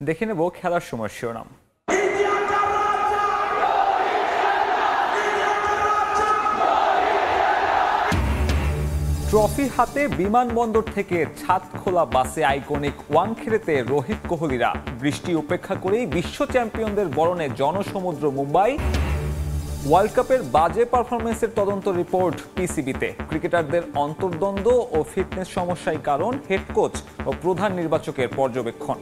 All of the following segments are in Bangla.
দেখে নেব খেলার সময় শিরোনাম। ট্রফি হাতে বিমানবন্দর থেকে ছাদ খোলা বাসে আইকনিক ওয়াংখেড়েতে রোহিত কোহলিরা বৃষ্টি উপেক্ষা করেই বিশ্ব চ্যাম্পিয়নদের বরণে জনসমুদ্র মুম্বাই। ওয়ার্ল্ড কাপের বাজে পারফরমেন্সের তদন্ত রিপোর্ট পিসিবিতে। ক্রিকেটারদের অন্তর্দ্বন্দ্ব ও ফিটনেস সমস্যায় কারণ, হেড কোচ ও প্রধান নির্বাচকের পর্যবেক্ষণ।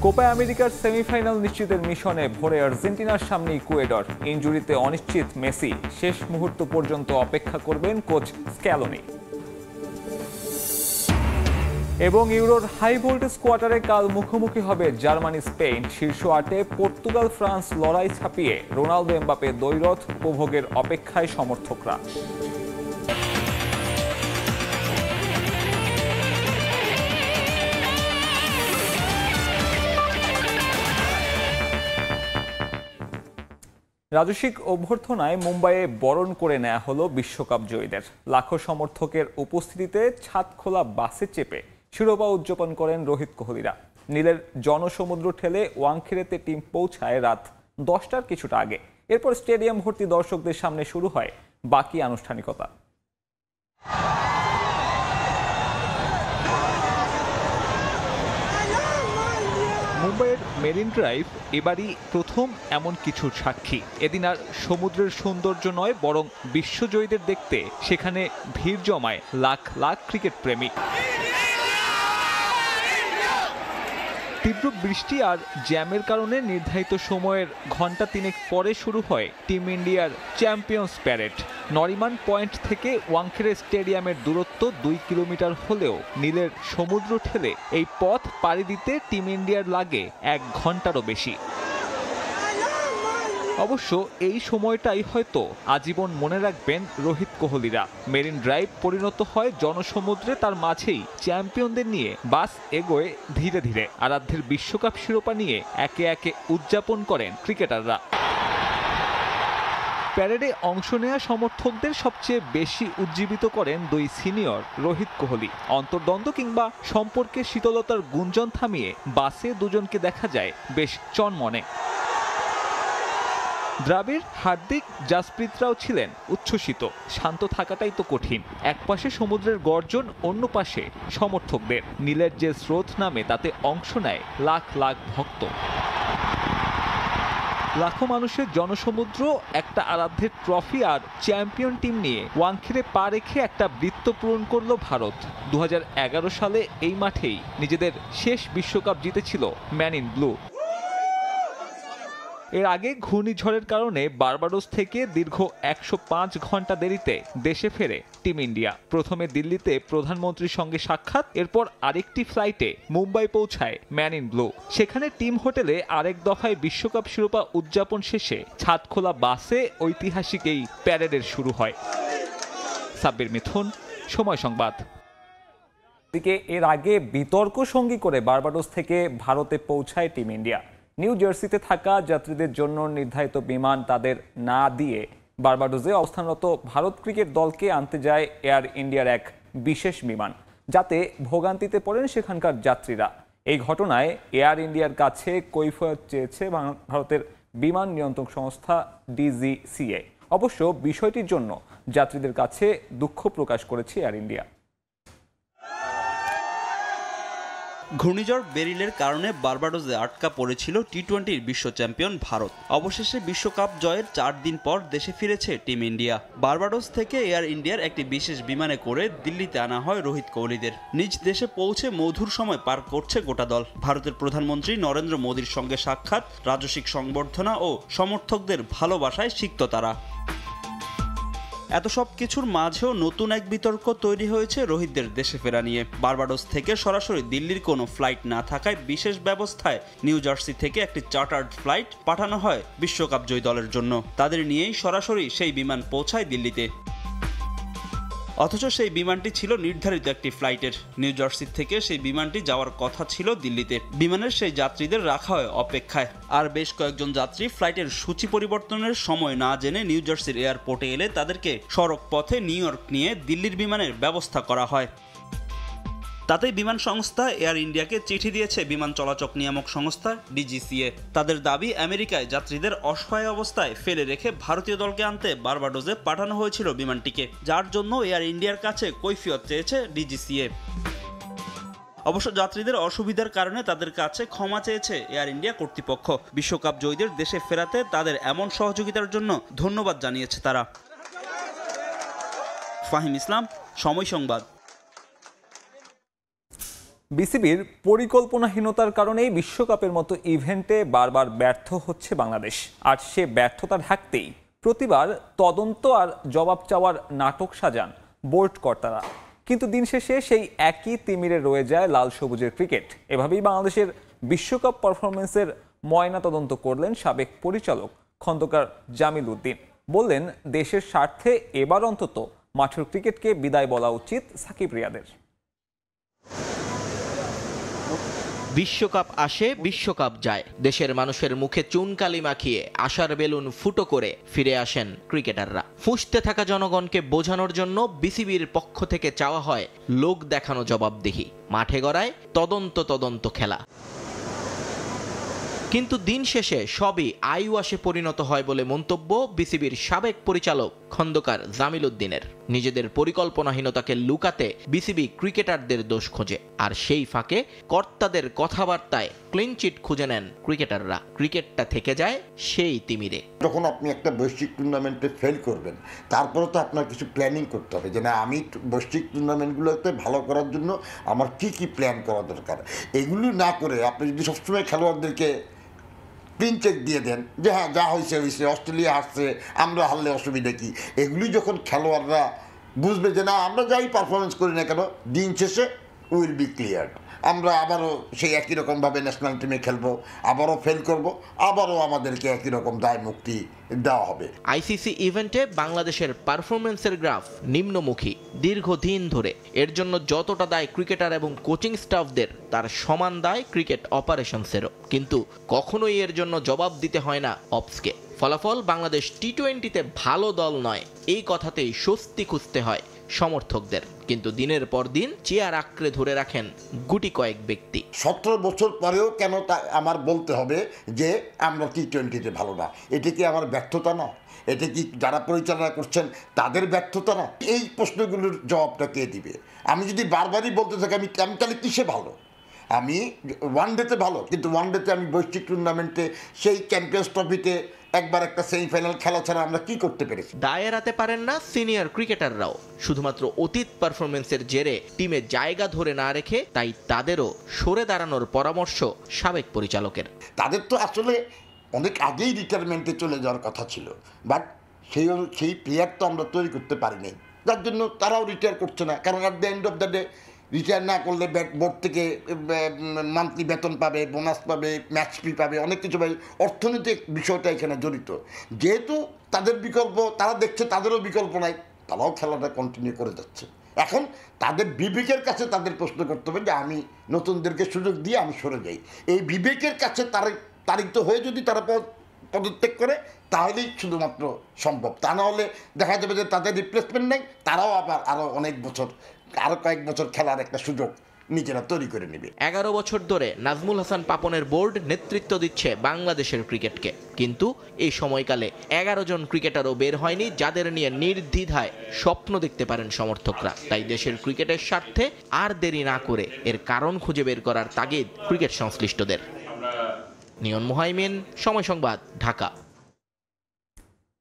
কোপা আমেরিকার সেমিফাইনাল নিশ্চিতের মিশনে ভোরে আর্জেন্টিনার সামনে ইকুয়েডর। ইনজুরিতে অনিশ্চিত মেসি, শেষ মুহূর্ত পর্যন্ত অপেক্ষা করবেন কোচ স্ক্যালোনি। এবং ইউরোর হাই ভোল্টেজ কোয়ার্টারে কাল মুখোমুখি হবে জার্মানি স্পেন। শীর্ষ 8-এ পর্তুগাল ফ্রান্স লড়াই ছাপিয়ে রোনালদো এমবাপে দ্বৈরথ উপভোগের অপেক্ষায় সমর্থকরা। রাজস্বিক অভ্যর্থনায় মুম্বাইয়ে বরণ করে নেওয়া হলো বিশ্বকাপ জয়ীদের। লাখো সমর্থকের উপস্থিতিতে ছাদখোলা বাসে চেপে শিরোপা উদযাপন করেন রোহিত কোহলিরা। নীলের জনসমুদ্র ঠেলে ওয়াংখেড়েতে টিম পৌঁছায় রাত 10টার কিছুটা আগে। এরপর স্টেডিয়াম ভর্তি দর্শকদের সামনে শুরু হয় বাকি আনুষ্ঠানিকতা। মুম্বাইয়ের মেরিন ড্রাইভ এবারই প্রথম এমন কিছুর সাক্ষী। এদিন আর সমুদ্রের সৌন্দর্য নয়, বরং বিশ্বজয়ীদের দেখতে সেখানে ভিড় জমায় লাখ লাখ ক্রিকেট প্রেমী। তীব্র বৃষ্টি আর জ্যামের কারণে নির্ধারিত সময়ের ঘণ্টা তিনেক পরে শুরু হয় টিম ইন্ডিয়ার চ্যাম্পিয়ন্স প্যারেড। নরিমান পয়েন্ট থেকে ওয়াংখেড়ে স্টেডিয়ামের দূরত্ব 2 কিলোমিটার হলেও নীলের সমুদ্র ঠেলে এই পথ পাড়ি দিতে টিম ইন্ডিয়ার লাগে 1 ঘণ্টারও বেশি। অবশ্য এই সময়টাই হয়তো আজীবন মনে রাখবেন রোহিত কোহলিরা। মেরিন ড্রাইভ পরিণত হয় জনসমুদ্রে, তার মাঝেই চ্যাম্পিয়নদের নিয়ে বাস এগোয় ধীরে ধীরে। আরাধ্যের বিশ্বকাপ শিরোপা নিয়ে একে একে উদযাপন করেন ক্রিকেটাররা। প্যারেডে অংশ নেওয়া সমর্থকদের সবচেয়ে বেশি উজ্জীবিত করেন 2 সিনিয়র রোহিত কোহলি। অন্তর্দ্বন্দ্ব কিংবা সম্পর্কের শীতলতার গুঞ্জন থামিয়ে বাসে দুজনকে দেখা যায় বেশ চনমনে। দ্রাবিড়, হার্দিক, জাসপ্রীতরাও ছিলেন উচ্ছ্বসিত। শান্ত থাকাটাই তো কঠিন। এক পাশে সমুদ্রের গর্জন, অন্য পাশে সমর্থকদের। নীলের যে স্রোত নামে তাতে অংশ নেয় লাখ লাখ ভক্ত। লাখো মানুষের জনসমুদ্র, একটা আরাধ্যের ট্রফি আর চ্যাম্পিয়ন টিম নিয়ে ওয়াংখেড়ে পা রেখে একটা বৃত্ত পূরণ করল ভারত। 2011 সালে এই মাঠেই নিজেদের শেষ বিশ্বকাপ জিতেছিল ম্যান ইন ব্লু। এর আগে ঘূর্ণিঝড়ের কারণে বার্বাডোস থেকে দীর্ঘ 105 ঘন্টা দেরিতে দেশে ফেরে টিম ইন্ডিয়া। প্রথমে দিল্লিতে প্রধানমন্ত্রীর সঙ্গে সাক্ষাৎ, এরপর আরেকটি ফ্লাইটে মুম্বাই পৌঁছায় ম্যান ইন ব্লু। সেখানে টিম হোটেলে আরেক দফায় বিশ্বকাপ শিরোপা উদযাপন শেষে ছাদখোলা বাসে ঐতিহাসিক এই প্যারেডের শুরু হয়। সাব্বির মিথুন, সময় সংবাদ। এদিকে এর আগে বিতর্ক সঙ্গী করে বার্বাডোস থেকে ভারতে পৌঁছায় টিম ইন্ডিয়া। নিউ জার্সিতে থাকা যাত্রীদের জন্য নির্ধারিত বিমান তাদের না দিয়ে বার্বাডোসে অবস্থানরত ভারত ক্রিকেট দলকে আনতে যায় এয়ার ইন্ডিয়ার এক বিশেষ বিমান, যাতে ভোগান্তিতে পড়েন সেখানকার যাত্রীরা। এই ঘটনায় এয়ার ইন্ডিয়ার কাছে কৈফিয়ত চেয়েছে ভারতের বিমান নিয়ন্ত্রক সংস্থা ডিজিসিএ। অবশ্য বিষয়টির জন্য যাত্রীদের কাছে দুঃখ প্রকাশ করেছে এয়ার ইন্ডিয়া। ঘূর্ণিঝড় বেরিলের কারণে বার্বাডোসে আটকা পড়েছিল টি-20 বিশ্ব চ্যাম্পিয়ন ভারত। অবশেষে বিশ্বকাপ জয়ের 4 দিন পর দেশে ফিরেছে টিম ইন্ডিয়া। বার্বাডোস থেকে এয়ার ইন্ডিয়ার একটি বিশেষ বিমানে করে দিল্লিতে আনা হয় রোহিত কোহলিদের। নিজ দেশে পৌঁছে মধুর সময় পার করছে গোটা দল। ভারতের প্রধানমন্ত্রী নরেন্দ্র মোদীর সঙ্গে সাক্ষাৎ, রাজস্বিক সংবর্ধনা ও সমর্থকদের ভালোবাসায় সিক্ত তারা। এত সব কিছুর মাঝেও নতুন এক বিতর্ক তৈরি হয়েছে রোহিতদের দেশে ফেরা নিয়ে। বার্বাডোস থেকে সরাসরি দিল্লির কোনো ফ্লাইট না থাকায় বিশেষ ব্যবস্থায় নিউ জার্সি থেকে একটি চার্টার্ড ফ্লাইট পাঠানো হয় বিশ্বকাপ জয়ী দলের জন্য। তাদের নিয়েই সরাসরি সেই বিমান পৌঁছায় দিল্লিতে। অথচ সেই বিমানটি ছিল নির্ধারিত একটি ফ্লাইটের। নিউ জার্সি থেকে সেই বিমানটি যাওয়ার কথা ছিল দিল্লিতে। বিমানের সেই যাত্রীদের রাখা হয় অপেক্ষায়। আর বেশ কয়েকজন যাত্রী ফ্লাইটের সূচি পরিবর্তনের সময় না জেনে নিউ জার্সির এয়ারপোর্টে এলে তাদেরকে সড়ক পথে নিউ ইয়র্ক নিয়ে দিল্লির বিমানের ব্যবস্থা করা হয়। তাতে বিমান সংস্থা এয়ার ইন্ডিয়াকে চিঠি দিয়েছে বিমান চলাচল নিয়ামক সংস্থা ডিজিসিএ। তাদের দাবি, আমেরিকায় যাত্রীদের অসহায় অবস্থায় ফেলে রেখে ভারতীয় দলকে আনতে বারবাডোসে পাঠানো হয়েছিল বিমানটিকে, যার জন্য এয়ার ইন্ডিয়ার কাছে কৈফিয়ত চেয়েছে ডিজিসিএ। অবশ্য যাত্রীদের অসুবিধার কারণে তাদের কাছে ক্ষমা চেয়েছে এয়ার ইন্ডিয়া কর্তৃপক্ষ। বিশ্বকাপ জয়ীদের দেশে ফেরাতে তাদের এমন সহযোগিতার জন্য ধন্যবাদ জানিয়েছে তারা। ফাহিম ইসলাম, সময় সংবাদ। বিসিবির পরিকল্পনাহীনতার কারণেই বিশ্বকাপের মতো ইভেন্টে বারবার ব্যর্থ হচ্ছে বাংলাদেশ। আর সে ব্যর্থতা ঢাকতেই প্রতিবার তদন্ত আর জবাব চাওয়ার নাটক সাজান বোর্ড কর্তারা। কিন্তু দিন শেষে সেই একই তিমিরে রয়ে যায় লাল সবুজের ক্রিকেট। এভাবেই বাংলাদেশের বিশ্বকাপ পারফরমেন্সের ময়না তদন্ত করলেন সাবেক পরিচালক খন্দকার জামিল উদ্দিন। বললেন, দেশের স্বার্থে এবার অন্তত মাঠের ক্রিকেটকে বিদায় বলা উচিত সাকিব রিয়াদের। বিশ্বকাপ আসে, বিশ্বকাপ যায়, দেশের মানুষের মুখে চুনকালি মাখিয়ে আশার বেলুন ফুটো করে ফিরে আসেন ক্রিকেটাররা। ফুঁসতে থাকা জনগণকে বোঝানোর জন্য বিসিবির পক্ষ থেকে চাওয়া হয় লোক দেখানো জবাবদিহি, মাঠে গড়ায় তদন্ত খেলা। কিন্তু দিন শেষে সবই আইওয়াশে পরিণত হয় বলে মন্তব্য বিসিবির সাবেক পরিচালক খন্দকার জামিল উদ্দিনের। নিজেদের পরিকল্পনাহীনতাকে লুকাতে বিসিবি ক্রিকেটারদের দোষ খোঁজে, আর সেই ফাঁকে কর্তাদের কথাবার্তায় ক্লিনচিট খুঁজে নেন ক্রিকেটাররা। ক্রিকেটটা থেকে যায় সেই তিমিরে। যখন আপনি একটা বৈশ্বিক টুর্নামেন্টে ফেল করবেন, তারপরে তো আপনার কিছু প্ল্যানিং করতে হবে যে না, আমি বৈশ্বিক টুর্নামেন্টগুলোতে ভালো করার জন্য আমার কি প্ল্যান করা দরকার। এগুলি না করে আপনি যদি সবসময় খেলোয়াড়দেরকে ক্লিন চেক দিয়ে দেন যে হ্যাঁ যা হয়েছে হয়েছে, অস্ট্রেলিয়া হারছে, আমরা হারলে অসুবিধা কি, এগুলি যখন খেলোয়াড়রা বুঝবে যে না, আমরা যাই পারফরমেন্স করি না কেন, দিন শেষে উইল বি ক্লিয়ার্ড, আমরা আবারও সেই একই রকমভাবে ন্যাশনাল টিমে খেলবো, আবারও ফেল করব, আবারও আমাদেরকে একই রকম দায় মুক্তি দেওয়া হবে। আইসিসি ইভেন্টে বাংলাদেশের পারফরমেন্সের গ্রাফ নিম্নমুখী দীর্ঘদিন ধরে। এর জন্য যতটা দায় ক্রিকেটার এবং কোচিং স্টাফদের, তার সমান দায় ক্রিকেট অপারেশনসেরও। কিন্তু কখনোই এর জন্য জবাব দিতে হয় না অপসকে। ফলাফল, বাংলাদেশ টি-20তে ভালো দল নয়, এই কথাতেই স্বস্তি খুঁজতে হয় সমর্থকদের। কিন্তু দিনের পর দিন চেয়ার আঁকড়ে ধরে রাখেন গুটি কয়েক ব্যক্তি। 17 বছর পরেও কেন তা আমার বলতে হবে যে আমরা টি-20তে ভালো না? এটা কি আমার ব্যর্থতা না? এটা কি যারা পরিচালনা করছেন তাদের ব্যর্থতা না? এই প্রশ্নগুলোর জবাবটা কে দিবে? আমি যদি বারবারই বলতে থাকি আমি তাহলে কিসে ভালো? আমি ওয়ানডেতে ভালো, কিন্তু ওয়ানডেতে আমি বৈশ্বিক টুর্নামেন্টে সেই চ্যাম্পিয়ন্স ট্রফিতে একবার একটা সেমিফাইনাল খেলা ছাড়া আমরা কি করতে পেরেছি? দায় এড়াতে পারেন না সিনিয়র ক্রিকেটাররাও। শুধুমাত্র অতীত পারফরমেন্সের জেরে টিমে জায়গা ধরে না রেখে তাই তাদেরও সরে দাঁড়ানোর পরামর্শ সাবেক পরিচালকের। তাদের তো আসলে অনেক আগেই রিটায়ারমেন্টে চলে যাওয়ার কথা ছিল, বাট সেই প্লেয়ার তো আমরা তৈরি করতে পারিনি, যার জন্য তারাও রিটায়ার করছে না। কারণ at the end of the day retire না করলে বোর্ড থেকে মান্থলি বেতন পাবে, বোনাস পাবে, ম্যাচ ফি পাবে, অনেক কিছু পাবে। অর্থনৈতিক বিষয়টা এখানে জড়িত। যেহেতু তাদের বিকল্প, তারা দেখছে তাদেরও বিকল্প নাই, তারাও খেলাটা কন্টিনিউ করে যাচ্ছে। এখন তাদের বিবেকের কাছে তাদের প্রশ্ন করতে হবে যে আমি নতুনদেরকে সুযোগ দিয়ে আমি সরে যাই। এই বিবেকের কাছে তারিত হয়ে যদি তারা পদত্যাগ করে, তাহলেই শুধুমাত্র সম্ভব। তা না হলে দেখা যাবে যে তাদের রিপ্লেসমেন্ট নেই, তারাও আবার আরও কয়েক বছর খেলার একটা সুযোগ নিজেরা তৈরি করে নেবে। 11 বছর ধরে নাজমুল হাসান পাপনের বোর্ড নেতৃত্ব দিচ্ছে বাংলাদেশের ক্রিকেটকে। কিন্তু এই সময়কালে 11 জন ক্রিকেটারও বের হয়নি যাদের নিয়ে নির্দ্বিধায় স্বপ্ন দেখতে পারেন সমর্থকরা। তাই দেশের ক্রিকেটের স্বার্থে আর দেরি না করে এর কারণ খুঁজে বের করার তাগিদ ক্রিকেট সংশ্লিষ্টদের। নিয়ন মুহাইমিন, সময় সংবাদ, ঢাকা।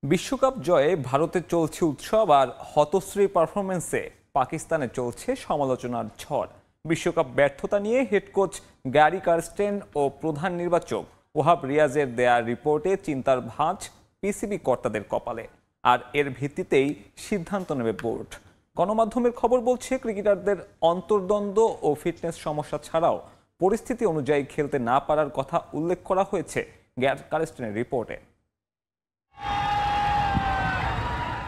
বিশ্বকাপ জয়ে ভারতে চলছে উৎসব, আর হতশ্রী পারফরমেন্সে পাকিস্তানে চলছে সমালোচনার ঝড়। বিশ্বকাপ ব্যর্থতা নিয়ে হেড কোচ গ্যারি কারস্টেন ও প্রধান নির্বাচক ওহাব রিয়াজের দেয়া রিপোর্টে চিন্তার ভাঁজ পিসিবি কর্তাদের কপালে, আর এর ভিত্তিতেই সিদ্ধান্ত নেবে বোর্ড। গণমাধ্যমের খবর বলছে, ক্রিকেটারদের অন্তর্দ্বন্দ্ব ও ফিটনেস সমস্যা ছাড়াও পরিস্থিতি অনুযায়ী খেলতে না পারার কথা উল্লেখ করা হয়েছে গ্যারি কারস্টেনের রিপোর্টে।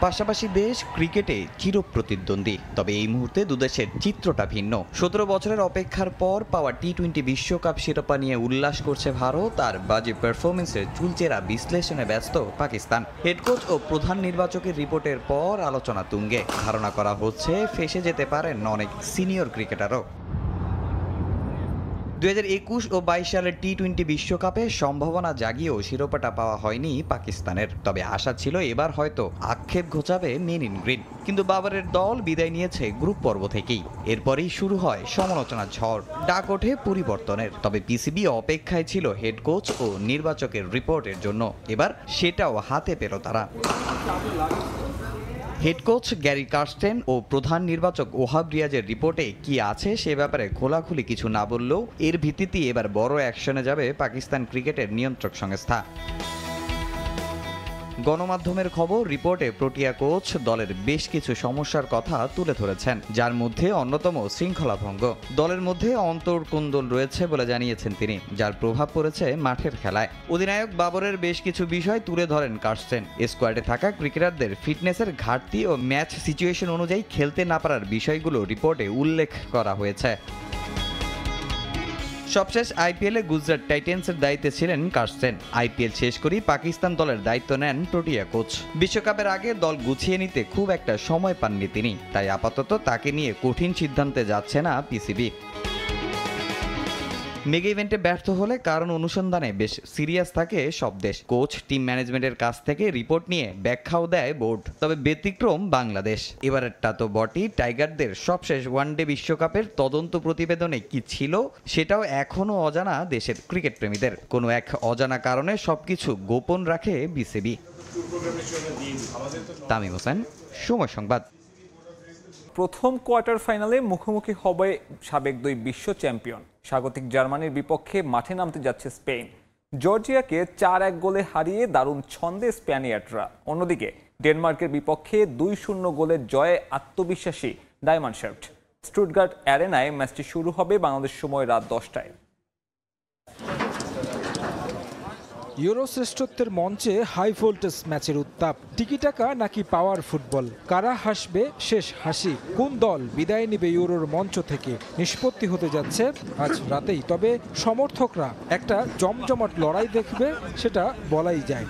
পাশাপাশি দেশ ক্রিকেটে চিরপ্রতিদ্বন্দ্বী, তবে এই মুহূর্তে দুদেশের চিত্রটা ভিন্ন। 17 বছরের অপেক্ষার পর পাওয়া টি-20 বিশ্বকাপ শিরোপা নিয়ে উল্লাস করছে ভারত, আর বাজে পারফরমেন্সের চুলচেরা বিশ্লেষণে ব্যস্ত পাকিস্তান। হেড কোচ ও প্রধান নির্বাচকের রিপোর্টের পর আলোচনা তুঙ্গে। ধারণা করা হচ্ছে ফেঁসে যেতে পারেন অনেক সিনিয়র ক্রিকেটারও। 2021 ও 22 সালের টি-20 বিশ্বকাপে সম্ভাবনা জাগিয়েও শিরোপাটা পাওয়া হয়নি পাকিস্তানের। তবে আশা ছিল এবার হয়তো আক্ষেপ ঘোচাবে মেন ইন গ্রিন। কিন্তু বাবরের দল বিদায় নিয়েছে গ্রুপ পর্ব থেকেই। এরপরেই শুরু হয় সমালোচনার ঝড়, ডাক ওঠে পরিবর্তনের। তবে পিসিবি অপেক্ষায় ছিল হেড কোচ ও নির্বাচকের রিপোর্টের জন্য। এবার সেটাও হাতে পেল তারা। হেড কোচ গ্যারি কার্স্টেন ও প্রধান নির্বাচক ওহাব রিয়াজের রিপোর্টে কি আছে সে ব্যাপারে খোলাখুলি কিছু না বললেও এর ভিত্তিতেই এবার বড় অ্যাকশনে যাবে পাকিস্তান ক্রিকেটের নিয়ন্ত্রক সংস্থা। গণমাধ্যমের খবর, রিপোর্টে প্রোটিয়া কোচ দলের বেশ কিছু সমস্যার কথা তুলে ধরেছেন, যার মধ্যে অন্যতম শৃঙ্খলা ভঙ্গ। দলের মধ্যে অন্তর্কুন্দল রয়েছে বলে জানিয়েছেন তিনি, যার প্রভাব পড়েছে মাঠের খেলায়। অধিনায়ক বাবরের বেশ কিছু বিষয় তুলে ধরেন কার্স্টেন। স্কোয়াডে থাকা ক্রিকেটারদের ফিটনেসের ঘাটতি ও ম্যাচ সিচুয়েশন অনুযায়ী খেলতে না পারার বিষয়গুলো রিপোর্টে উল্লেখ করা হয়েছে। সবশেষ আইপিএলে গুজরাট টাইটেন্সের দায়িত্বে ছিলেন কার্স্টেন। আইপিএল শেষ করেই পাকিস্তান দলের দায়িত্ব নেন প্রোটিয়া কোচ। বিশ্বকাপের আগে দল গুছিয়ে নিতে খুব একটা সময় পাননি তিনি, তাই আপাতত তাকে নিয়ে কঠিন সিদ্ধান্তে যাচ্ছে না পিসিবি। মেগা ইভেন্টে ব্যর্থ হলে কারণ অনুসন্ধানে বেশ সিরিয়াস থাকে সব দেশ। কোচ, টিম ম্যানেজমেন্টের কাছ থেকে রিপোর্ট নিয়ে ব্যাখ্যাও দেয় বোর্ড। তবে ব্যতিক্রম বাংলাদেশ। এবারেরটা তো বটেই, টাইগারদের সবশেষ ওয়ানডে বিশ্বকাপের তদন্ত প্রতিবেদনে কি ছিল সেটাও এখনও অজানা দেশের ক্রিকেট প্রেমীদের। কোনো এক অজানা কারণে সবকিছু গোপন রাখে বিসিবি। তামিম হোসেন, সময় সংবাদ। প্রথম কোয়ার্টার ফাইনালে মুখোমুখি হবে সাবেক 2 বিশ্ব চ্যাম্পিয়ন। স্বাগতিক জার্মানির বিপক্ষে মাঠে নামতে যাচ্ছে স্পেন। জর্জিয়াকে 4-1 গোলে হারিয়ে দারুণ ছন্দে স্প্যানিয়ার্ডরা। অন্যদিকে ডেনমার্কের বিপক্ষে 2-0 গোলের জয়ে আত্মবিশ্বাসী ডায়মন্ডশাফট। স্টুটগার্ট অ্যারেনায় ম্যাচটি শুরু হবে বাংলাদেশ সময় রাত 10টায়। ইউরো শ্রেষ্ঠত্বের মঞ্চে হাই ভোল্টেজ ম্যাচের উত্তাপ। টিকিটাকা নাকি পাওয়ার ফুটবল? কারা হাসবে শেষ হাসি? কোন দল বিদায় নেবে ইউরোর মঞ্চ থেকে? নিষ্পত্তি হতে যাচ্ছে আজ রাতেই। তবে সমর্থকরা একটা জমজমাট লড়াই দেখবে, সেটা বলাই যায়।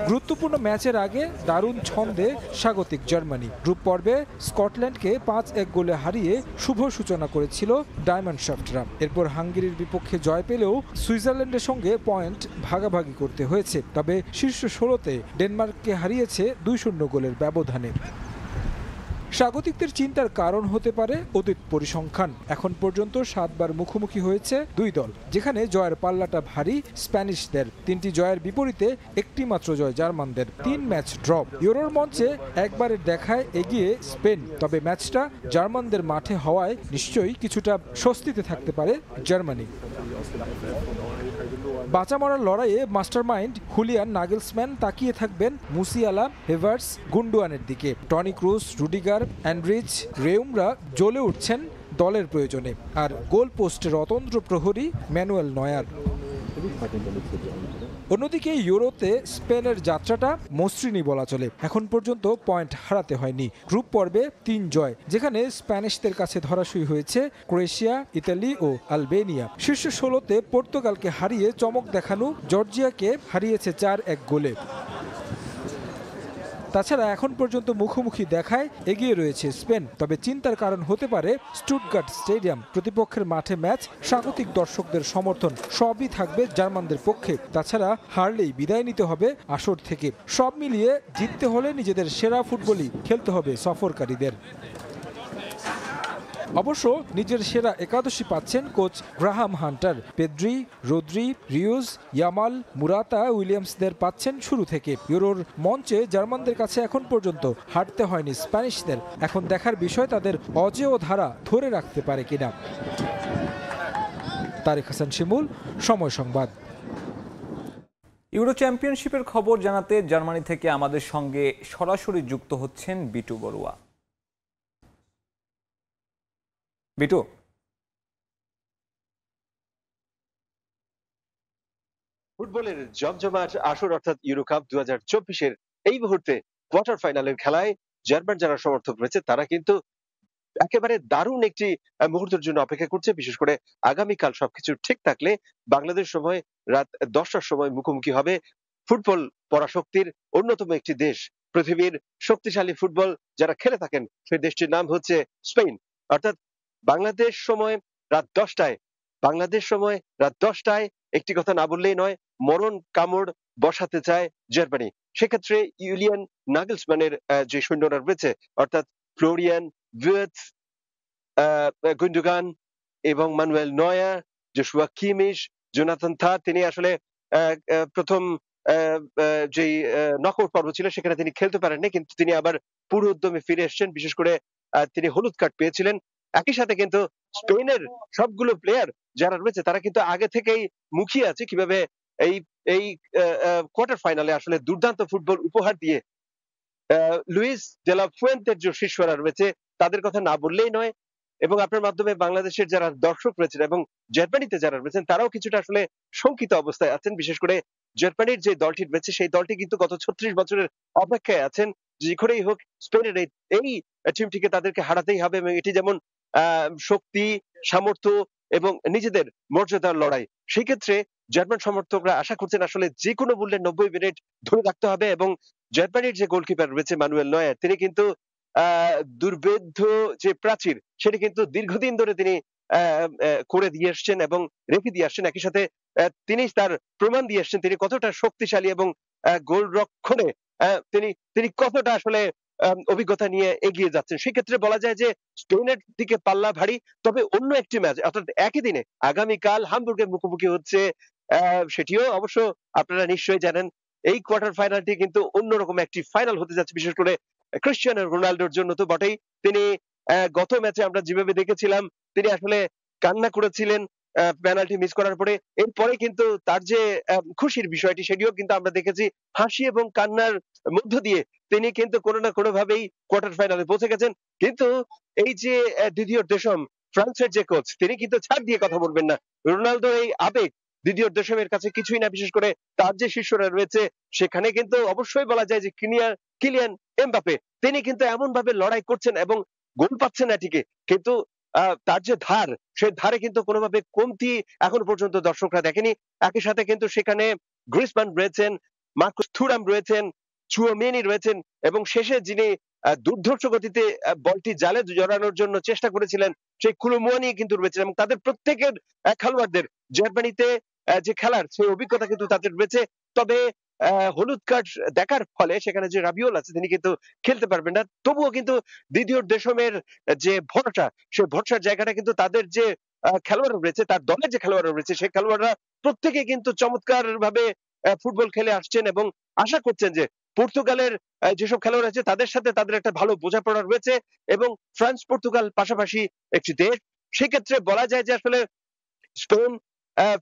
গুরুত্বপূর্ণ ম্যাচের আগে দারুণ ছন্দে স্বাগতিক জার্মানি। গ্রুপ পর্বে স্কটল্যান্ডকে 5-1 গোলে হারিয়ে শুভ সূচনা করেছিল ডায়মন্ডশাফটরা। এরপর হাঙ্গেরির বিপক্ষে জয় পেলেও সুইজারল্যান্ডের সঙ্গে পয়েন্ট ভাগাভাগি করতে হয়েছে। তবে শীর্ষ 16তে ডেনমার্ককে হারিয়েছে 2-0 গোলের ব্যবধানে। স্বাগতিকদের চিন্তার কারণ হতে পারে অতীত পরিসংখ্যান। এখন পর্যন্ত 7 বার মুখোমুখি হয়েছে দুই দল, যেখানে জয়ের পাল্লাটা ভারী স্প্যানিশদের। 3টি জয়ের বিপরীতে একটি মাত্র জয় জার্মানদের। 3 ম্যাচ ড্র। ইউরোর মঞ্চে একবারের দেখায় এগিয়ে স্পেন। তবে ম্যাচটা জার্মানদের মাঠে হওয়ায় নিশ্চয়ই কিছুটা স্বস্তিতে থাকতে পারে জার্মানি। বাঁচা মরার লড়াইয়ে মাস্টারমাইন্ড হুলিয়ান নাগেলসম্যান তাকিয়ে থাকবেন মুসিয়ালা, হেভার্টস, গুন্ডোয়ানের দিকে। টনি ক্রুস, রুডিগার, অ্যান্ড্রিজ, রেউমরা জ্বলে উঠছেন দলের প্রয়োজনে। আর গোল পোস্টের অতন্ত্র প্রহরী ম্যানুয়েল নয়ার। অন্যদিকে ইউরোতে স্পেনের যাত্রাটা মসৃণই বলা চলে। এখন পর্যন্ত পয়েন্ট হারাতে হয়নি। গ্রুপ পর্বে 3 জয়, যেখানে স্প্যানিশদের কাছে ধরাশয়ী হয়েছে ক্রোয়েশিয়া, ইতালি ও আলবেনিয়া। শীর্ষ 16তে পর্তুগালকে হারিয়ে চমক দেখানো জর্জিয়াকে হারিয়েছে 4-1 গোলে। তাছাড়া এখন পর্যন্ত মুখোমুখি দেখায় এগিয়ে রয়েছে স্পেন। তবে চিন্তার কারণ হতে পারে স্টুটগার্ট স্টেডিয়াম। প্রতিপক্ষের মাঠে ম্যাচ, স্বাগতিক দর্শকদের সমর্থন সবই থাকবে জার্মানদের পক্ষে। তাছাড়া হারলেই বিদায় নিতে হবে আসর থেকে। সব মিলিয়ে জিততে হলে নিজেদের সেরা ফুটবলই খেলতে হবে সফরকারীদের। অবশ্য নিজের সেরা একাদশী পাচ্ছেন coach Graham Hunter. Pedri, Rodri, Ruiz, Yamal, Morata, উইলিয়ামসদের পাচ্ছেন শুরু থেকে। ইউরোর মঞ্চে জার্মানদের কাছে এখন পর্যন্ত হারতে হয়নি স্প্যানিশদের। এখন দেখার বিষয় তাদের অজেয় ধারা ধরে রাখতে পারে কিনা। তারেক হাসান শিমুল, সময় সংবাদ। ইউরো চ্যাম্পিয়নশিপের খবর জানাতে জার্মানি থেকে আমাদের সঙ্গে সরাসরি যুক্ত হচ্ছেন বিটু বড়ুয়া। বিটু, ফুটবলের জমজমাট আসর অর্থাৎ ইউরো কাপ 2024-এর এই মুহূর্তে কোয়ার্টার ফাইনালের খেলায় জার্মান যারা সমর্থক রয়েছে তারা কিন্তু একেবারে দারুণ একটি মুহূর্তের জন্য অপেক্ষা করছে। বিশেষ করে আগামীকাল সবকিছু ঠিক থাকলে বাংলাদেশ সময় রাত 10টার সময় মুখোমুখি হবে ফুটবল পরাশক্তির অন্যতম একটি দেশ। পৃথিবীর শক্তিশালী ফুটবল যারা খেলে থাকেন সেই দেশটির নাম হচ্ছে স্পেন। অর্থাৎ বাংলাদেশ সময় রাত 10টায়, বাংলাদেশ সময় রাত 10টায় একটি কথা না বললেই নয়, মরণ কামড় বসাতে চায় জার্মানি। সেক্ষেত্রে ইউলিয়ান নাগেলসম্যানের যে সৈন্যরা রয়েছে, অর্থাৎ ফ্লোরিয়ান ভির্টজ, গুন্ডোগান এবং মানুয়েল নয়ার, জোশুয়া কিমিশ, জোনাথন থা, তিনি আসলে প্রথম যেই নকআউট পর্ব ছিল সেখানে তিনি খেলতে পারেননি, কিন্তু তিনি আবার পুরো উদ্যমে ফিরে এসেছেন। বিশেষ করে তিনি হলুদ কার্ড পেয়েছিলেন। একই সাথে কিন্তু স্পেনের সবগুলো প্লেয়ার যারা রয়েছে তারা কিন্তু আগে থেকেই মুখিয়ে আছে কিভাবে এই এই কোয়ার্টার ফাইনালে আসলে দুর্দান্ত ফুটবল উপহার দিয়ে লুইস দে লা ফুয়েন্তের যে শিষ্যরা রয়েছে তাদের কথা না বললেই নয়। এবং আপনার মাধ্যমে বাংলাদেশের যারা দর্শক রয়েছেন এবং জার্মানিতে যারা রয়েছেন তারাও কিছুটা আসলে শঙ্কিত অবস্থায় আছেন। বিশেষ করে জার্মানির যে দলটি রয়েছে সেই দলটি কিন্তু গত 36 বছরের অপেক্ষায় আছেন যে করেই হোক স্পেনের এই টিমটিকে তাদেরকে হারাতেই হবে, এবং এটি যেমন শক্তি, সামর্থ্য এবং নিজেদের মর্যাদার লড়াই। সেই ক্ষেত্রে জার্মান সমর্থকরা আশা করছেন আসলে যে কোনো মূল্যে 90 মিনিট ধরে রাখতে হবে। এবং জার্মানির যে গোলকিপার রয়েছে মানুয়েল নয়ার, তিনি কিন্তু দুর্ভেদ্য যে প্রাচীর সেটি কিন্তু দীর্ঘদিন ধরে তিনি করে দিয়ে এসছেন এবং রেখে দিয়ে আসছেন। একই সাথে তিনি তার প্রমাণ দিয়ে এসছেন তিনি কতটা শক্তিশালী এবং গোল রক্ষণে তিনি কতটা আসলে অভিজ্ঞতা নিয়ে এগিয়ে যাচ্ছেন। সেক্ষেত্রে বলা যায় যে স্পেনের দিকে পাল্লা ভারী। তবে অন্য একটি ম্যাচ অর্থাৎ একই দিনে আগামীকাল হামবুর্গের মুখোমুখি হচ্ছে, সেটিও অবশ্য আপনারা নিশ্চয়ই জানেন। এই কোয়ার্টার ফাইনালটি কিন্তু অন্যরকম একটি ফাইনাল হতে যাচ্ছে, বিশেষ করে ক্রিশ্চিয়ানো রোনাল্ডোর জন্য তো বটেই। তিনি গত ম্যাচে আমরা যেভাবে দেখেছিলাম তিনি আসলে কান্না করেছিলেন পেনাল্টি মিস করার পরে। এরপরে কিন্তু তার যে খুশির বিষয়টি সেটিও কিন্তু আমরা দেখেছি। হাসি এবং কান্নার মধ্য দিয়ে তিনি কিন্তু কোনো না কোনো ভাবেই কোয়ার্টার ফাইনালে পৌঁছে গেছেন। কিন্তু এই যে দিদিয়ের দেশম, ফ্রান্সের যে কোচ, তিনি কিন্তু ছাড় দিয়ে কথা বলবেন না। রোনালদোর এই আবেগ দিদিয়ের দেশমের কাছে কিছুই না। বিশেষ করে তার যে শিষ্যরা রয়েছে সেখানে কিন্তু অবশ্যই বলা যায় যে কিলিয়ান এমবাপে তিনি কিন্তু এমন ভাবে লড়াই করছেন এবং গোল পাচ্ছেন না ঠিকই, কিন্তু তার যে ধার, সেই ধারে কিন্তু কোনোভাবে কমতি এখন পর্যন্ত দর্শকরা দেখেনি। একই সাথে কিন্তু সেখানে গ্রিজমান রয়েছেন, মার্কুস থুরাম রয়েছেন, চুয়ামেনি রয়েছেন, এবং শেষে যিনি দুর্ধর্ষ গতিতে বলটি জালে জড়ানোর জন্য চেষ্টা করেছিলেন সেই কুলুমুয়ানি কিন্তু রয়েছেন। এবং তাদের প্রত্যেকের খেলোয়াড়দের জার্মানিতে যে খেলার সেই অভিজ্ঞতা কিন্তু তাদের রয়েছে। তবে হলুদ কার্ড দেখার ফলে সেখানে যে রাবিওল আছে তিনি কিন্তু খেলতে পারবেন না। তবুও কিন্তু দিদিয়ের দেশমের যে ভরসা, সেই ভরসার জায়গাটা কিন্তু তাদের যে খেলোয়াড় রয়েছে, তার দলের যে খেলোয়াড় রয়েছে সেই খেলোয়াড়রা প্রত্যেকে কিন্তু চমৎকার ভাবে ফুটবল খেলে আসছেন এবং আশা করছেন যে পর্তুগালের যেসব খেলোয়াড় আছে তাদের সাথে তাদের একটা ভালো বোঝাপড়া রয়েছে। এবং ফ্রান্স পর্তুগাল পাশাপাশি একটি দেশ, সেক্ষেত্রে বলা যায় যে আসলে স্পেন,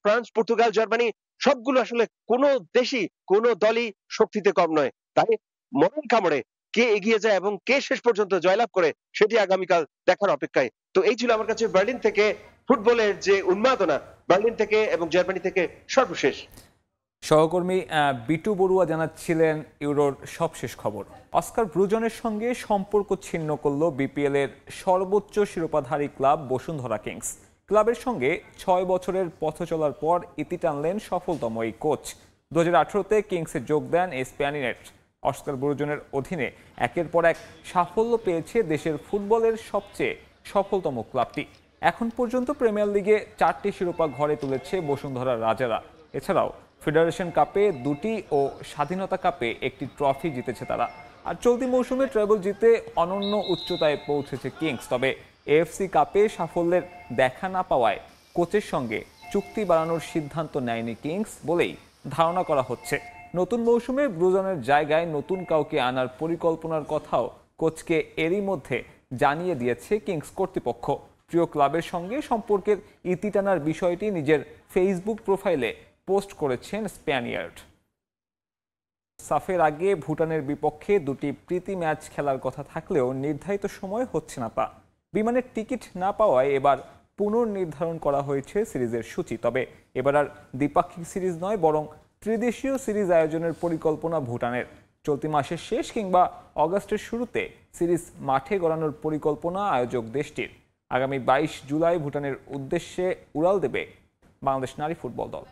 ফ্রান্স, পর্তুগাল, জার্মানি সবগুলো আসলে কোনো দেশই কোনো দলই শক্তিতে কম নয়। তাই মরণ কামড়ে কে এগিয়ে যায় এবং কে শেষ পর্যন্ত জয়লাভ করে সেটি আগামীকাল দেখার অপেক্ষায়। তো এই ছিল আমার কাছে বার্লিন থেকে ফুটবলের যে উন্মাদনা, বার্লিন থেকে এবং জার্মানি থেকে সর্বশেষ। সহকর্মী বিটু বড়ুয়া জানাচ্ছিলেন ইউরোর সবশেষ খবর। অস্কার ব্রুজনের সঙ্গে সম্পর্ক ছিন্ন করল বিপিএল এর সর্বোচ্চ শিরোপাধারী ক্লাব বসুন্ধরা কিংস। ক্লাবের সঙ্গে 6 বছরের পথ চলার পর ইতি টানলেন সফলতম এই কোচ। 2018-তে কিংসে যোগ দেন স্প্যানিনেট। অস্কার ব্রুজনের অধীনে একের পর এক সাফল্য পেয়েছে দেশের ফুটবলের সবচেয়ে সফলতম ক্লাবটি। এখন পর্যন্ত প্রিমিয়ার লিগে 4টি শিরোপা ঘরে তুলেছে বসুন্ধরার রাজারা। এছাড়াও ফেডারেশন কাপে 2টি ও স্বাধীনতা কাপে 1টি ট্রফি জিতেছে তারা। আর চলতি মৌসুমে ট্রেবল জিতে অনন্য উচ্চতায় পৌঁছেছে কিংস। তবে এএফসি কাপে সাফল্যের দেখা না পাওয়ায় কোচের সঙ্গে চুক্তি বাড়ানোর সিদ্ধান্ত নেয়নি কিংস বলেই ধারণা করা হচ্ছে। নতুন মৌসুমে ব্রুজনের জায়গায় নতুন কাউকে আনার পরিকল্পনার কথাও কোচকে এরই মধ্যে জানিয়ে দিয়েছে কিংস কর্তৃপক্ষ। প্রিয় ক্লাবের সঙ্গে সম্পর্কের ইতি টানার বিষয়টি নিজের ফেসবুক প্রোফাইলে পোস্ট করেছেন স্প্যানিয়ার্ড। সাফের আগে ভুটানের বিপক্ষে 2টি প্রীতি ম্যাচ খেলার কথা থাকলেও নির্ধারিত সময় হচ্ছে না তা। বিমানের টিকিট না পাওয়ায় এবার পুনর্নির্ধারণ করা হয়েছে সিরিজের সূচি। তবে এবার আর দ্বিপাক্ষিক সিরিজ নয়, বরং ত্রিদেশীয় সিরিজ আয়োজনের পরিকল্পনা ভুটানের। চলতি মাসের শেষ কিংবা অগাস্টের শুরুতে সিরিজ মাঠে গড়ানোর পরিকল্পনা আয়োজক দেশটির। আগামী 22 জুলাই ভুটানের উদ্দেশ্যে উড়াল দেবে বাংলাদেশ নারী ফুটবল দল।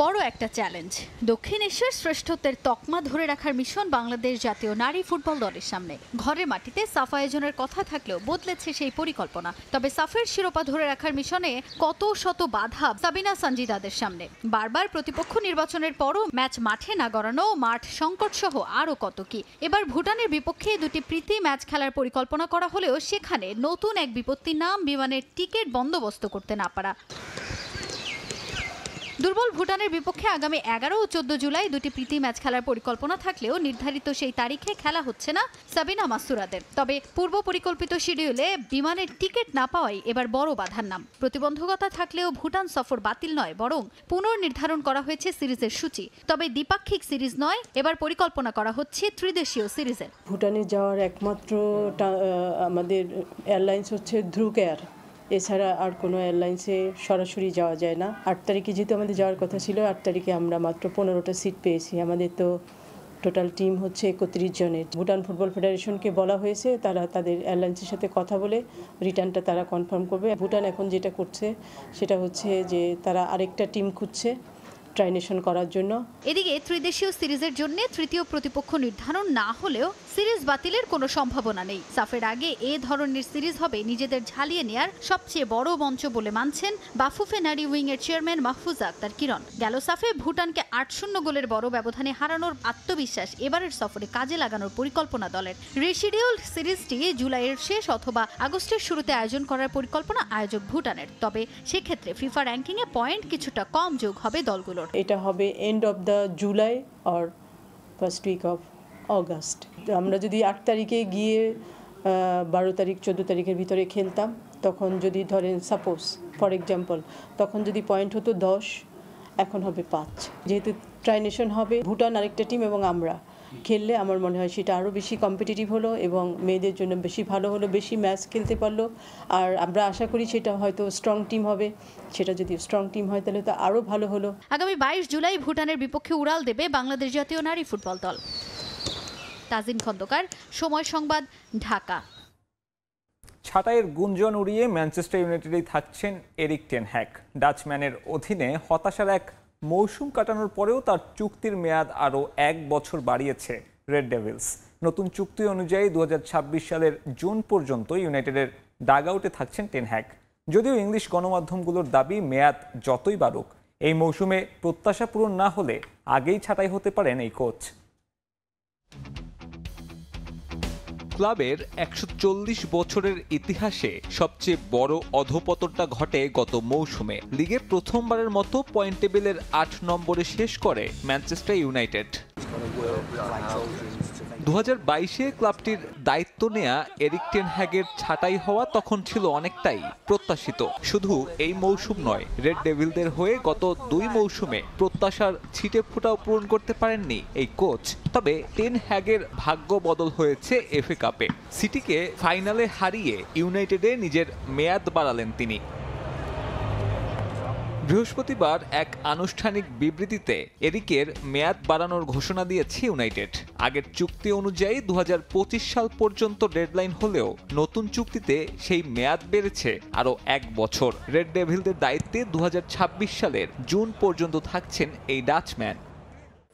বড় একটা চ্যালেঞ্জ। দক্ষিণ এশিয়ার শ্রেষ্ঠত্বের তকমা ধরে রাখার মিশন বাংলাদেশ জাতীয় নারী ফুটবল দলের সামনে। ঘরের মাটিতে সাফ আয়োজনের কথা থাকলেও বদলেছে সেই পরিকল্পনা। তবে সাফের শিরোপা ধরে রাখার মিশনে কত শত বাধা সাবিনা সানজিদাদের সামনে। বারবার প্রতিপক্ষ নির্বাচনের পরও ম্যাচ মাঠে না গড়ানো, মাঠ সংকট সহ আরও কত কি। এবার ভুটানের বিপক্ষে দুটি প্রীতি ম্যাচ খেলার পরিকল্পনা করা হলেও সেখানে নতুন এক বিপত্তির নাম বিমানের টিকিট বন্দোবস্ত করতে না পারা। দুর্বল ভুটানের বিপক্ষে আগামী 11 ও 14 জুলাই দুটি প্রীতি ম্যাচ খেলার পরিকল্পনা থাকলেও নির্ধারিত সেই তারিখে খেলা হচ্ছে না সাবিনা মাসুরাদের। তবে পূর্ব পরিকল্পিত শিডিউলে বিমানের টিকিট না পাওয়াই এবার বড় বাধার নাম। প্রতিবন্ধকতা থাকলেও ভুটান সফর বাতিল নয়, বরং পুনর্নির্ধারণ করা হয়েছে সিরিজের সূচি। তবে দ্বিপাক্ষিক সিরিজ নয়, এবার পরিকল্পনা করা হচ্ছে ত্রিদেশীয় সিরিজের। ভুটানে যাওয়ার একমাত্র আমাদের এয়ারলাইন্স হচ্ছে ধ্রুক এয়ার, এছাড়া আর কোনো এয়ারলাইন্সে সরাসরি যাওয়া যায় না। 8 তারিখে যেহেতু আমাদের যাওয়ার কথা ছিল, 8 তারিখে আমরা মাত্র 15টা সিট পেয়েছি। আমাদের তো টোটাল টিম হচ্ছে 31 জনের। ভুটান ফুটবল ফেডারেশনকে বলা হয়েছে তারা তাদের এয়ারলাইন্সের সাথে কথা বলে রিটার্নটা তারা কনফার্ম করবে। ভুটান এখন যেটা করছে সেটা হচ্ছে যে তারা আরেকটা টিম খুঁজছে ট্রাইনেশন করার জন্য। এদিকে ত্রিদেশীয় সিরিজের জন্য তৃতীয় প্রতিপক্ষ নির্ধারণ না হলেও সিরিজ বাতিলের কোনো সম্ভাবনা নেই। সাফের আগে এ ধরনের সিরিজ হবে নিজেদের ঝালিয়ে নেয়ার সবচেয়ে বড় মঞ্চ বলে মানছেন বাফুফে নারী উইং এর চেয়ারম্যান মাহফুজা আক্তার কিরণ। গেল সাফে ভুটানকে 8-0 গোলের বড় ব্যবধানে হারানোর আত্মবিশ্বাস এবারের সফরে কাজে লাগানোর পরিকল্পনা দলের। রিশিডিউলড সিরিজটি জুলাইয়ের শেষ অথবা আগস্টের শুরুতে আয়োজন করার পরিকল্পনা আয়োজক ভুটানের। তবে সেক্ষেত্রে ফিফা র্যাঙ্কিংয়ে পয়েন্ট কিছুটা কম যোগ হবে দলগুলোর। এটা হবে end of the July or first week of August. আমরা যদি 8 তারিখে গিয়ে 12 তারিখ 14 তারিখের ভিতরে খেলতাম, তখন যদি ধরেন সাপোজ ফর এক্সাম্পল, তখন যদি পয়েন্ট হতো 10, এখন হবে 5। যেহেতু ট্রাইনেশন হবে ভুটান আরেকটা টিম এবং আমরা খেললে আমার মনে হয় সেটা আরও বেশি কম্পিটিটিভ হলো এবং মেয়েদের জন্য বেশি ভালো হলো, বেশি ম্যাচ খেলতে পারলো। আর আমরা আশা করি সেটা হয়তো স্ট্রং টিম হবে। সেটা যদি স্ট্রং টিম হয় তাহলে তো আরও ভালো হলো। আগামী 22 জুলাই ভুটানের বিপক্ষে উড়াল দেবে বাংলাদেশ জাতীয় নারী ফুটবল দল। তাজিন খন্দকার, সময় সংবাদ, ঢাকা। ছাঁটাইয়ের গুঞ্জন উড়িয়ে ম্যানচেস্টার ইউনাইটেডেই থাকছেন এরিক টেন হ্যাগ। ডাচম্যানের অধীনে হতাশার এক মৌসুম কাটানোর পরেও তার চুক্তির মেয়াদ আরও 1 বছর বাড়িয়েছে রেড ডেভিলস। নতুন চুক্তি অনুযায়ী 2026 সালের জুন পর্যন্ত ইউনাইটেডের ডাগআউটে থাকছেন টেন হ্যাগ। যদিও ইংলিশ গণমাধ্যমগুলোর দাবি মেয়াদ যতই বাড়ুক, এই মৌসুমে প্রত্যাশা পূরণ না হলে আগেই ছাঁটাই হতে পারেন এই কোচ। ক্লাবের 140 বছরের ইতিহাসে সবচেয়ে বড় অধপতনটা ঘটে গত মৌসুমে। লিগে প্রথমবারের মতো পয়েন্ট টেবিলের 8 নম্বরে শেষ করে ম্যানচেস্টার ইউনাইটেড। 2022-এ ক্লাবটির দায়িত্ব নেয়া এরিক টেন হ্যাগের ছাঁটাই হওয়া তখন ছিল অনেকটাই প্রত্যাশিত। শুধু এই মৌসুম নয়, রেড ডেভিলদের হয়ে গত 2 মৌসুমে প্রত্যাশার ছিটে ফোঁটাও পূরণ করতে পারেননি এই কোচ। তবে টেন হ্যাগের ভাগ্য বদল হয়েছে এফএ কাপে। সিটিকে ফাইনালে হারিয়ে ইউনাইটেডে নিজের মেয়াদ বাড়ালেন তিনি। বৃহস্পতিবার এক আনুষ্ঠানিক বিবৃতিতে এরিকের মেয়াদ বাড়ানোর ঘোষণা দিয়েছে ইউনাইটেড। আগের চুক্তি অনুযায়ী 2025 সাল পর্যন্ত ডেডলাইন হলেও নতুন চুক্তিতে সেই মেয়াদ বেড়েছে আরও 1 বছর। রেড ডেভিলদের দায়িত্বে 2026 সালের জুন পর্যন্ত থাকছেন এই ডাচম্যান।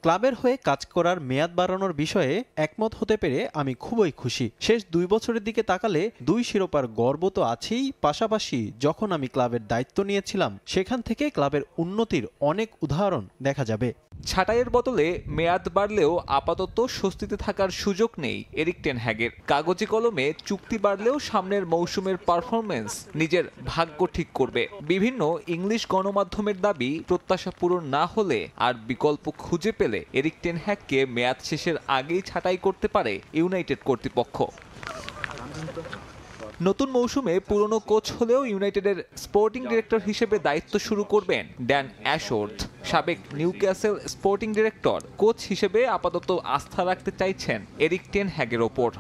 ক্লাবের হয়ে কাজ করার মেয়াদ বাড়ানোর বিষয়ে একমত হতে পেরে আমি খুবই খুশি। শেষ 2 বছরের দিকে তাকালে 2 শিরোপার গর্ব তো আছেই, পাশাপাশি যখন আমি ক্লাবের দায়িত্ব নিয়েছিলাম সেখান থেকে ক্লাবের উন্নতির অনেক উদাহরণ দেখা যাবে। ছাঁটাইয়ের বদলে মেয়াদ বাড়লেও আপাতত স্বস্তিতে থাকার সুযোগ নেই এরিক টেন হ্যাগের। কাগজে কলমে চুক্তি বাড়লেও সামনের মৌসুমের পারফরমেন্স নিজের ভাগ্য ঠিক করবে। বিভিন্ন ইংলিশ গণমাধ্যমের দাবি, প্রত্যাশা পূরণ না হলে আর বিকল্প খুঁজে পেলে এরিক টেন হ্যাগকে মেয়াদ শেষের আগেই ছাঁটাই করতে পারে ইউনাইটেড কর্তৃপক্ষ। নতুন মৌসুমে পুরনো কোচ হলেও ইউনাইটেডের স্পোর্টিং ডিরেক্টর হিসেবে দায়িত্ব শুরু করবেন ড্যান অ্যাশওর্থ। সাবেক নিউক্যাসল স্পোর্টিং ডিরেক্টর কোচ হিসেবে আপাতত আস্থা রাখতে চাইছেন এরিক টেন হ্যাগের ওপর।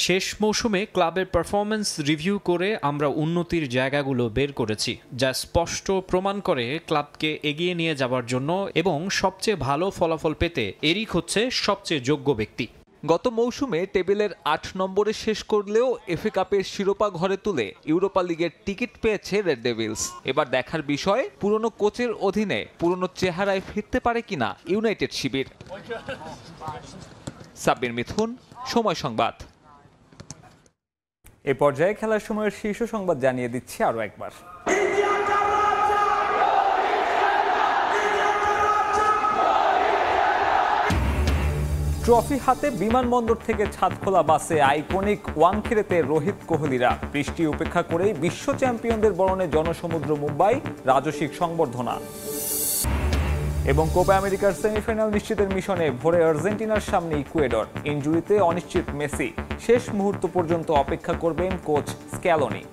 শেষ মৌসুমে ক্লাবের পারফরম্যান্স রিভিউ করে আমরা উন্নতির জায়গাগুলো বের করেছি, যা স্পষ্ট প্রমাণ করে ক্লাবকে এগিয়ে নিয়ে যাওয়ার জন্য এবং সবচেয়ে ভালো ফলাফল পেতে এরিক হচ্ছে সবচেয়ে যোগ্য ব্যক্তি। গত মৌসুমে টেবিলের ৮ নম্বরে শেষ করলেও এফএ কাপের শিরোপা ঘরে তুলে ইউরোপা লিগের টিকিট পেয়েছে রেড ডেভিলস। এবার দেখার বিষয় পুরনো কোচের অধীনে পুরনো চেহারায় ফিরতে পারে কিনা ইউনাইটেড শিবির। সাব্বির মিথুন, সময় সংবাদ। এ পর্যায়ে খেলার সময়ের শীর্ষ সংবাদ জানিয়ে দিচ্ছি আরও একবার। ট্রফি হাতে বিমানবন্দর থেকে ছাদখোলা বাসে আইকনিক ওয়াংখেড়েতে রোহিত কোহলিরা। বৃষ্টি উপেক্ষা করেই বিশ্ব চ্যাম্পিয়নদের বরণে জনসমুদ্র মুম্বাই, রাজসিক সংবর্ধনা। এবং কোপা আমেরিকার সেমিফাইনাল নিশ্চিতের মিশনে ভোরে আর্জেন্টিনার সামনে ইকুয়েডর। ইনজুরিতে অনিশ্চিত মেসি, শেষ মুহূর্ত পর্যন্ত অপেক্ষা করবেন কোচ স্ক্যালোনি।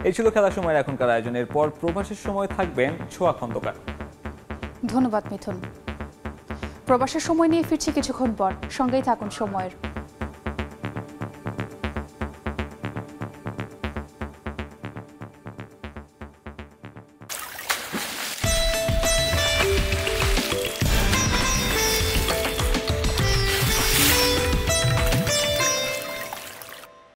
এই ছিল খেলার সময়ের এখনকার আয়োজনের পর প্রবাসের সময় থাকবেন ছোয়া খন্দকার। ধন্যবাদ মিথুন। প্রবাসের সময় নিয়ে ফিরছি কিছুক্ষণ পর, সঙ্গেই থাকুন সময়ের।